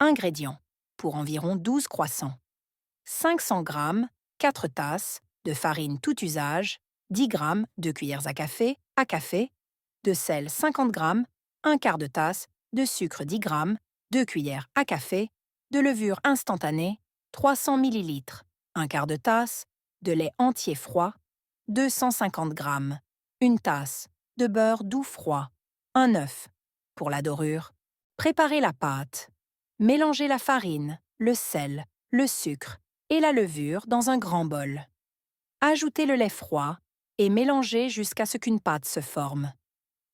Ingrédients pour environ 12 croissants. 500 g, 4 tasses de farine tout usage, 10 g, 2 cuillères à café, de sel 50 g, un quart de tasse, de sucre 10 g, 2 cuillères à café, de levure instantanée, 300 ml, un quart de tasse, de lait entier froid, 250 g, une tasse, de beurre doux froid, un œuf. Pour la dorure, préparez la pâte. Mélangez la farine, le sel, le sucre et la levure dans un grand bol. Ajoutez le lait froid et mélangez jusqu'à ce qu'une pâte se forme.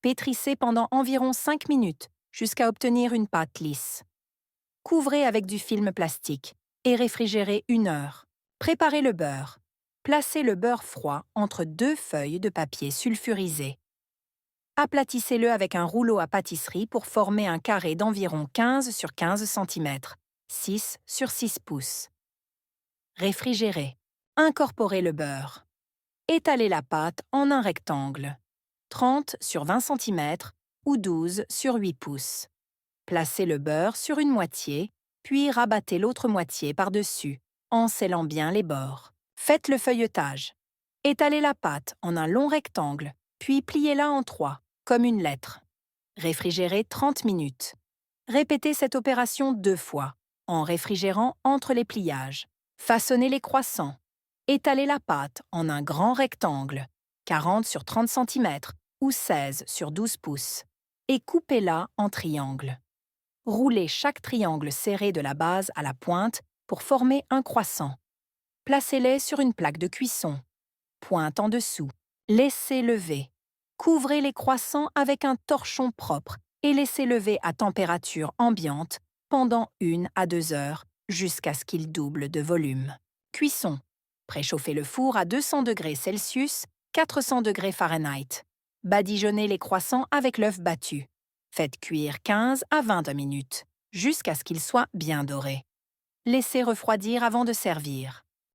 Pétrissez pendant environ 5 minutes jusqu'à obtenir une pâte lisse. Couvrez avec du film plastique et réfrigérez 1 heure. Préparez le beurre. Placez le beurre froid entre 2 feuilles de papier sulfurisé. Aplatissez-le avec un rouleau à pâtisserie pour former un carré d'environ 15 sur 15 cm, 6 sur 6 pouces. Réfrigérez. Incorporez le beurre. Étalez la pâte en un rectangle, 30 sur 20 cm ou 12 sur 8 pouces. Placez le beurre sur une moitié, puis rabattez l'autre moitié par-dessus, en scellant bien les bords. Faites le feuilletage. Étalez la pâte en un long rectangle, puis pliez-la en 3, comme une lettre. Réfrigérez 30 minutes. Répétez cette opération 2 fois, en réfrigérant entre les pliages. Façonnez les croissants. Étalez la pâte en un grand rectangle, 40 sur 30 cm ou 16 sur 12 pouces, et coupez-la en triangles. Roulez chaque triangle serré de la base à la pointe pour former un croissant. Placez-les sur une plaque de cuisson. Pointe en dessous. Laissez lever. Couvrez les croissants avec un torchon propre et laissez lever à température ambiante pendant 1 à 2 heures jusqu'à ce qu'ils doublent de volume. Cuisson. Préchauffez le four à 200 degrés Celsius, 400 degrés Fahrenheit. Badigeonnez les croissants avec l'œuf battu. Faites cuire 15 à 20 minutes, jusqu'à ce qu'ils soient bien dorés. Laissez refroidir avant de servir.